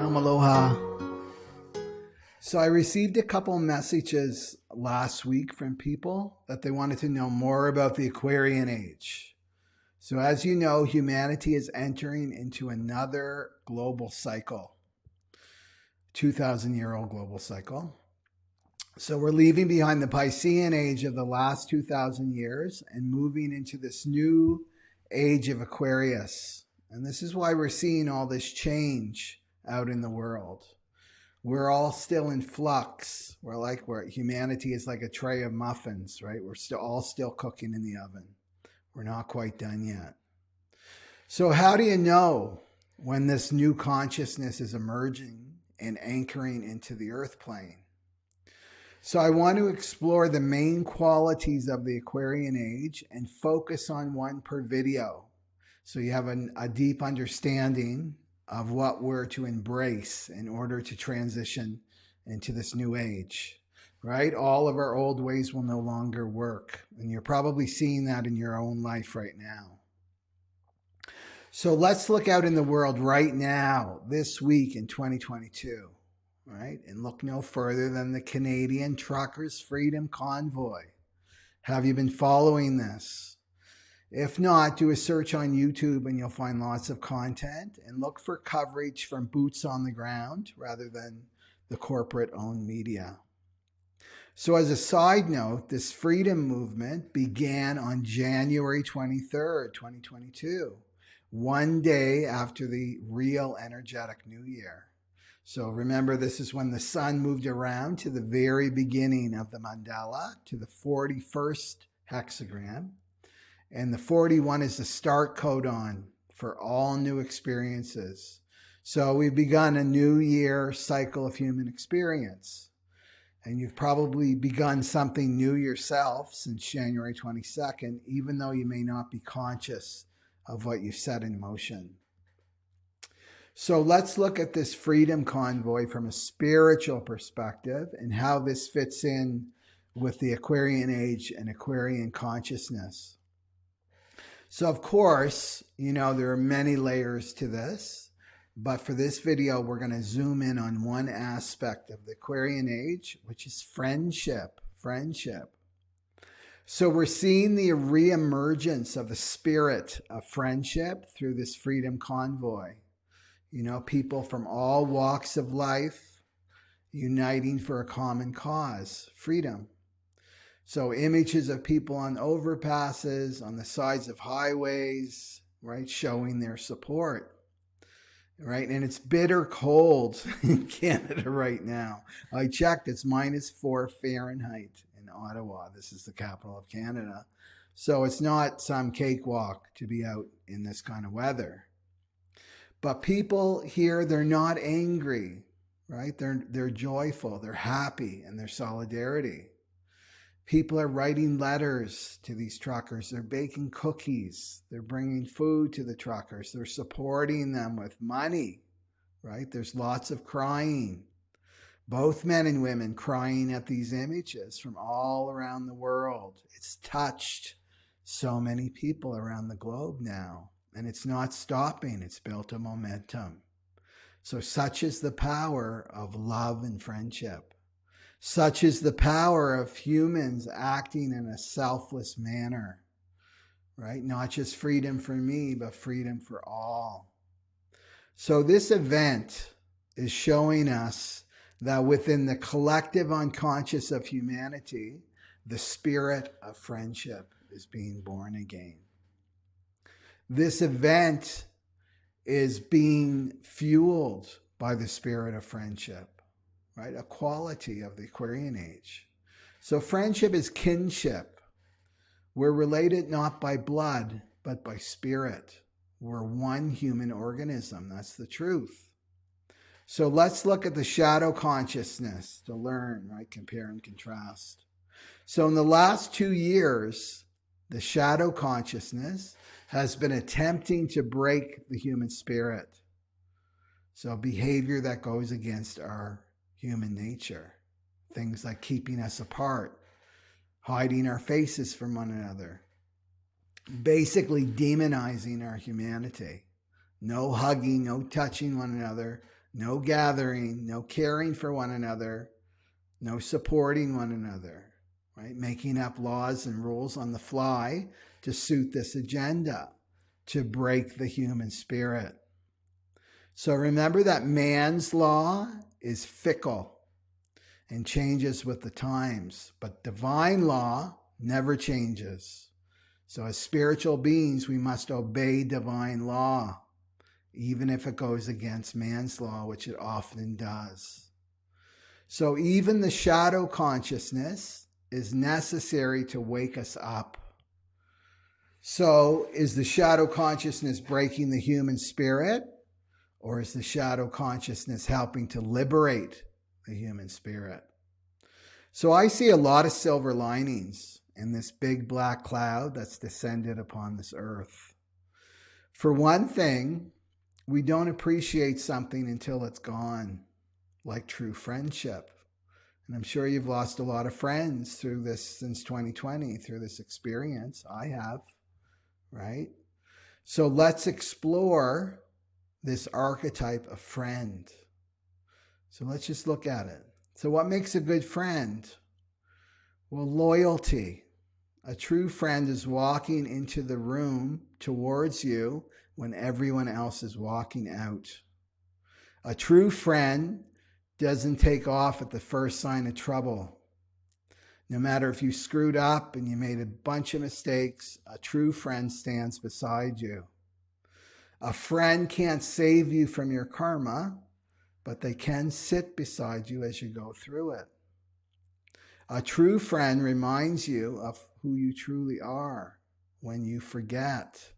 Shalom aloha. So I received a couple messages last week from people that they wanted to know more about the Aquarian age. So as you know, humanity is entering into another global cycle, 2,000-year-old global cycle. So we're leaving behind the Piscean age of the last 2,000 years and moving into this new age of Aquarius. And this is why we're seeing all this change out in the world. We're all still in flux. Humanity is like a tray of muffins, right? We're all still cooking in the oven. We're not quite done yet. So how do you know when this new consciousness is emerging and anchoring into the earth plane? So I want to explore the main qualities of the Aquarian age and focus on one per video. So you have a deep understanding of what we're to embrace in order to transition into this new age, right? All of our old ways will no longer work. And you're probably seeing that in your own life right now. So let's look out in the world right now, this week in 2022, right? And look no further than the Canadian Truckers' Freedom Convoy. Have you been following this? If not, do a search on YouTube and you'll find lots of content, and look for coverage from boots on the ground rather than the corporate-owned media. So as a side note, this freedom movement began on January 23rd, 2022, one day after the real energetic New Year. So remember, this is when the sun moved around to the very beginning of the mandala, to the 41st hexagram. And the 41 is the start codon for all new experiences. So we've begun a new year cycle of human experience. And you've probably begun something new yourself since January 22nd, even though you may not be conscious of what you've set in motion. So let's look at this freedom convoy from a spiritual perspective and how this fits in with the Aquarian age and Aquarian consciousness. So of course, there are many layers to this, but for this video, we're going to zoom in on one aspect of the Aquarian age, which is friendship. So we're seeing the reemergence of the spirit of friendship through this freedom convoy. People from all walks of life uniting for a common cause, freedom. So images of people on overpasses, on the sides of highways, right, showing their support, right? And it's bitter cold in Canada right now. I checked, it's -4 Fahrenheit in Ottawa. This is the capital of Canada. So it's not some cakewalk to be out in this kind of weather. But people here, they're not angry, right? They're joyful, they're happy in their solidarity. People are writing letters to these truckers. They're baking cookies. They're bringing food to the truckers. They're supporting them with money, right? There's lots of crying. Both men and women crying at these images from all around the world. It's touched so many people around the globe now. And it's not stopping. It's built a momentum. So such is the power of love and friendship. Such is the power of humans acting in a selfless manner, right? Not just freedom for me, but freedom for all. So this event is showing us that within the collective unconscious of humanity, the spirit of friendship is being born again. This event is being fueled by the spirit of friendship. Right? A quality of the Aquarian age. So friendship is kinship. We're related not by blood, but by spirit. We're one human organism. That's the truth. So let's look at the shadow consciousness to learn, right? Compare and contrast. So in the last 2 years, the shadow consciousness has been attempting to break the human spirit. So behavior that goes against our human nature. Things like keeping us apart, hiding our faces from one another, basically demonizing our humanity. No hugging, no touching one another No gathering, no caring for one another, no supporting one another, right? Making up laws and rules on the fly to suit this agenda, to break the human spirit. So remember that man's law is fickle and changes with the times, but divine law never changes. So as spiritual beings, we must obey divine law, even if it goes against man's law, which it often does. So even the shadow consciousness is necessary to wake us up. So is the shadow consciousness breaking the human spirit, or is the shadow consciousness helping to liberate the human spirit? So I see a lot of silver linings in this big black cloud that's descended upon this earth. For one thing, we don't appreciate something until it's gone, like true friendship. And I'm sure you've lost a lot of friends through this since 2020, through this experience. I have, right? So let's explore this archetype of friend. So let's just look at it. So what makes a good friend? Well, loyalty. A true friend is walking into the room towards you when everyone else is walking out. A true friend doesn't take off at the first sign of trouble. No matter if you screwed up and you made a bunch of mistakes, a true friend stands beside you. A friend can't save you from your karma, but they can sit beside you as you go through it. A true friend reminds you of who you truly are when you forget.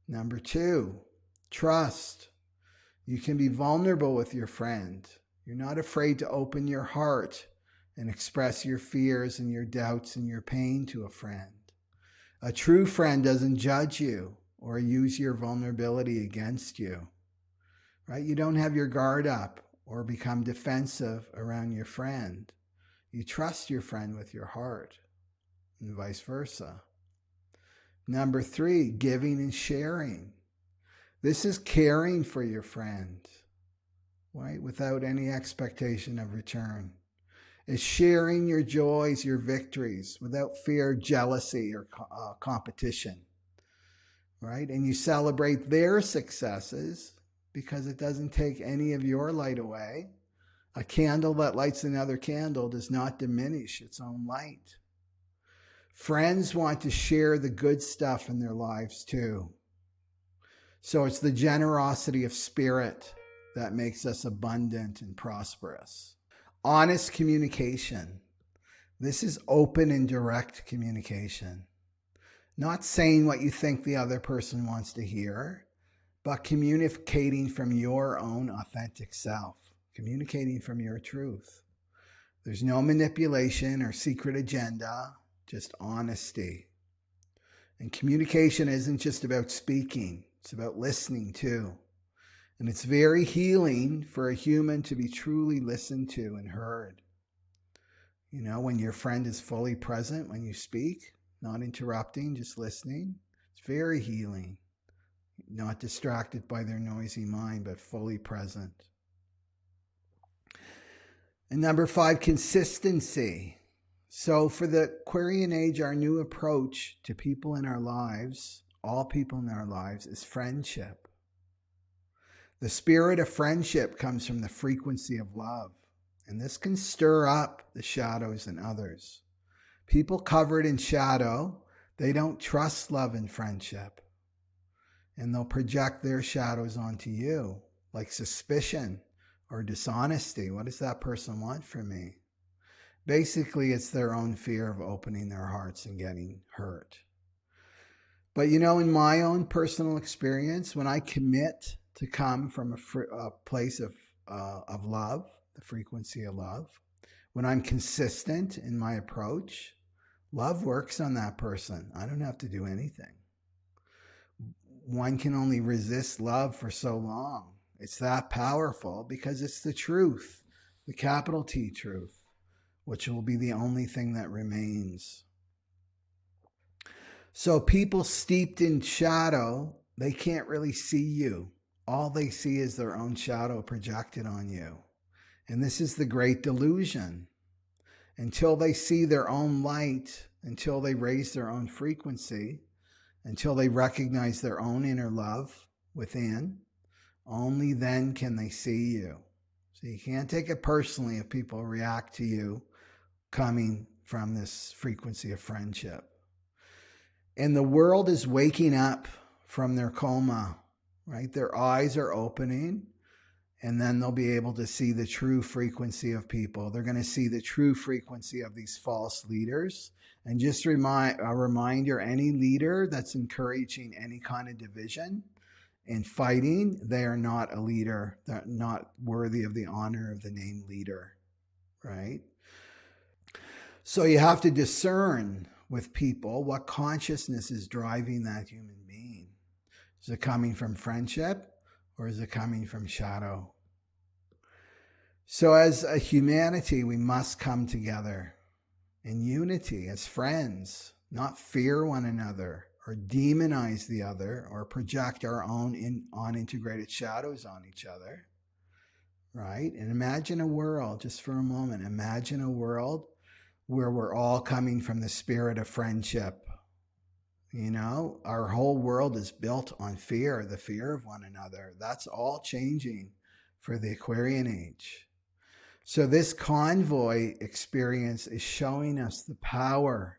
Number 2, trust. You can be vulnerable with your friend. You're not afraid to open your heart and express your fears and your doubts and your pain to a friend. A true friend doesn't judge you or use your vulnerability against you, right? You don't have your guard up or become defensive around your friend. You trust your friend with your heart and vice versa. Number 3, giving and sharing. This is caring for your friend, right? Without any expectation of return. It's sharing your joys, your victories, without fear, jealousy, or competition, right? And you celebrate their successes because it doesn't take any of your light away. A candle that lights another candle does not diminish its own light. Friends want to share the good stuff in their lives too. So it's the generosity of spirit that makes us abundant and prosperous. Honest communication. This is open and direct communication. Not saying what you think the other person wants to hear, but communicating from your own authentic self. Communicating from your truth. There's no manipulation or secret agenda, just honesty. And communication isn't just about speaking, it's about listening too. And it's very healing for a human to be truly listened to and heard. You know, when your friend is fully present when you speak, not interrupting, just listening, it's very healing. Not distracted by their noisy mind, but fully present. And number 5, consistency. So for the Aquarian age, our new approach to people in our lives, all people in our lives, is friendship. The spirit of friendship comes from the frequency of love, and this can stir up the shadows in others. People covered in shadow, they don't trust love and friendship, and they'll project their shadows onto you, like suspicion or dishonesty. What does that person want from me? Basically, it's their own fear of opening their hearts and getting hurt. But you know, in my own personal experience, when I commit to come from a place of love, the frequency of love, when I'm consistent in my approach, love works on that person. I don't have to do anything. One can only resist love for so long. It's that powerful because it's the truth, the capital T truth, which will be the only thing that remains. So people steeped in shadow, they can't really see you. all they see is their own shadow projected on you. And this is the great delusion. Until they see their own light, until they raise their own frequency, until they recognize their own inner love within, only then can they see you. So you can't take it personally if people react to you coming from this frequency of friendship. And the world is waking up from their coma, right? Their eyes are opening, and then they'll be able to see the true frequency of people. They're going to see the true frequency of these false leaders. And just a reminder, any leader that's encouraging any kind of division and fighting, they are not a leader. They're not worthy of the honor of the name leader, right? So you have to discern with people what consciousness is driving that human being. Is it coming from friendship or is it coming from shadow? So as a humanity, we must come together in unity as friends, not fear one another or demonize the other or project our own unintegrated shadows on each other, right? And imagine a world, just for a moment, imagine a world where we're all coming from the spirit of friendship. You know, our whole world is built on fear, the fear of one another. That's all changing for the Aquarian age. So this convoy experience is showing us the power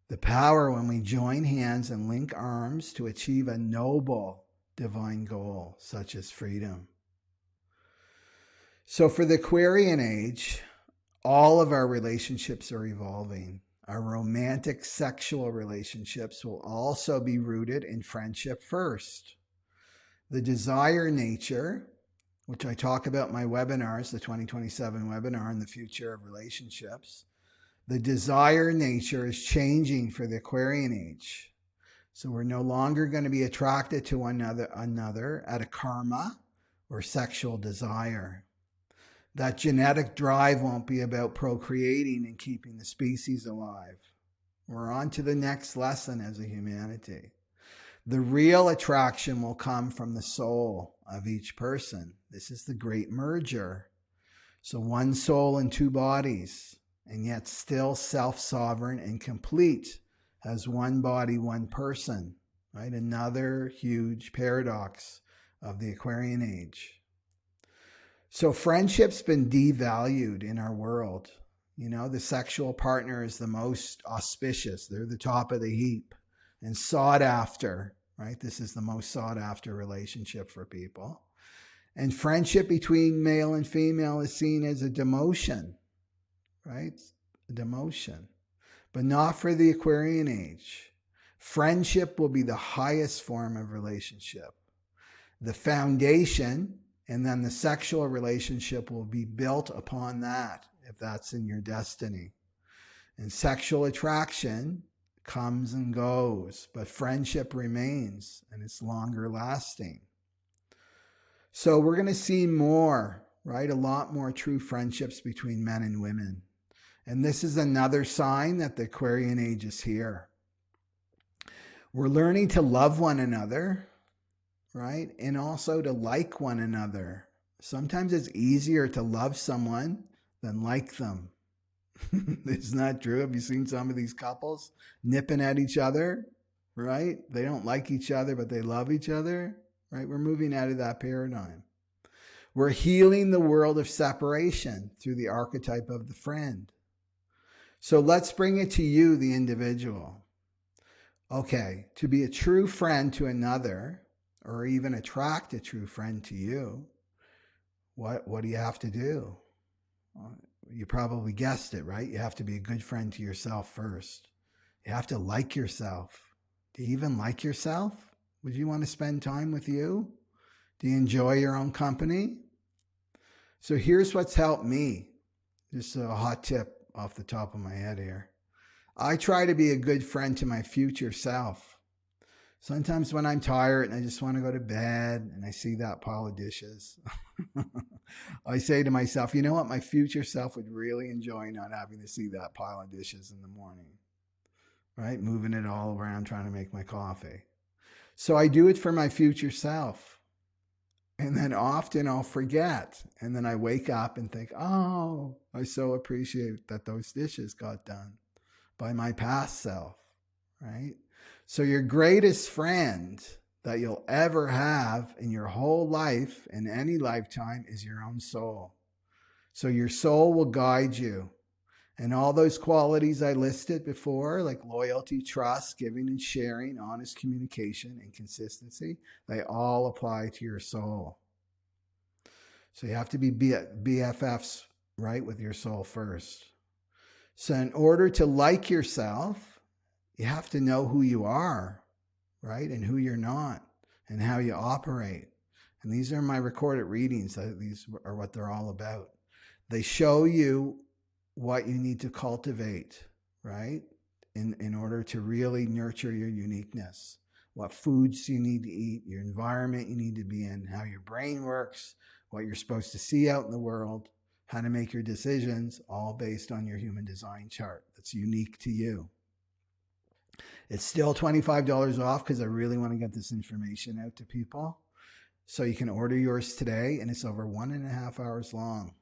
when we join hands and link arms to achieve a noble divine goal, such as freedom. So for the Aquarian age, all of our relationships are evolving. Our romantic sexual relationships will also be rooted in friendship first. The desire nature, which I talk about in my webinars, the 2027 webinar on the future of relationships, the desire nature is changing for the Aquarian age. So we're no longer going to be attracted to one another at a karma or sexual desire. That genetic drive won't be about procreating and keeping the species alive. We're on to the next lesson as a humanity. The real attraction will come from the soul of each person. This is the great merger. So one soul in two bodies, and yet still self-sovereign and complete as one body, one person, right? Another huge paradox of the Aquarian age. So friendship's been devalued in our world. You know, the sexual partner is the most auspicious. They're the top of the heap and sought after, right? This is the most sought after relationship for people. And friendship between male and female is seen as a demotion, right? A demotion, but not for the Aquarian age. Friendship will be the highest form of relationship. The foundation, and then the sexual relationship will be built upon that, if that's in your destiny. And sexual attraction comes and goes, but friendship remains, and it's longer lasting. So we're going to see more, right? A lot more true friendships between men and women. And this is another sign that the Aquarian age is here. We're learning to love one another, right? And also to like one another. Sometimes it's easier to love someone than like them. It's not true. Have you seen some of these couples nipping at each other, right? They don't like each other, but they love each other, right? We're moving out of that paradigm. We're healing the world of separation through the archetype of the friend. So let's bring it to you, the individual. Okay, to be a true friend to another, or even attract a true friend to you, what do you have to do? Well, you probably guessed it, right? You have to be a good friend to yourself first. You have to like yourself. Do you even like yourself? Would you want to spend time with you? Do you enjoy your own company? So here's what's helped me. Just a hot tip off the top of my head here. I try to be a good friend to my future self. Sometimes when I'm tired and I just want to go to bed and I see that pile of dishes, I say to myself, you know what? My future self would really enjoy not having to see that pile of dishes in the morning, right? Moving it all around, trying to make my coffee. So I do it for my future self. And then often I'll forget. And then I wake up and think, oh, I so appreciate that those dishes got done by my past self, right? So your greatest friend that you'll ever have in your whole life, in any lifetime, is your own soul. So your soul will guide you. And all those qualities I listed before, like loyalty, trust, giving and sharing, honest communication, and consistency, they all apply to your soul. So you have to be BFFs, right, with your soul first. So in order to like yourself, you have to know who you are, right, and who you're not, and how you operate. And these are my recorded readings. These are what they're all about. They show you what you need to cultivate, right, in order to really nurture your uniqueness. What foods you need to eat, your environment you need to be in, how your brain works, what you're supposed to see out in the world, how to make your decisions, all based on your human design chart that's unique to you. It's still $25 off because I really want to get this information out to people. So you can order yours today, and it's over 1.5 hours long.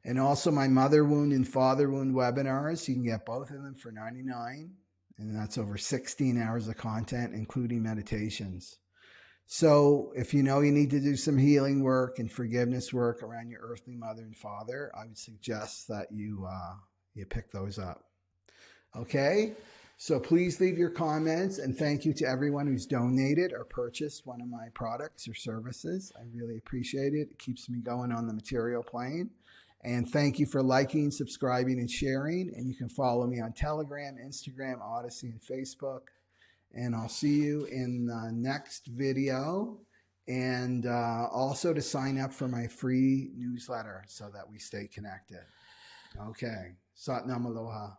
And also my mother wound and father wound webinars. You can get both of them for $99. And that's over 16 hours of content, including meditations. So if you know you need to do some healing work and forgiveness work around your earthly mother and father, I would suggest that you pick those up. Okay? So please leave your comments, and thank you to everyone who's donated or purchased one of my products or services. I really appreciate it. It keeps me going on the material plane. And thank you for liking, subscribing, and sharing. And you can follow me on Telegram, Instagram, Odysee, and Facebook. And I'll see you in the next video. And also to sign up for my free newsletter so that we stay connected. Okay. Sat Nam Aloha.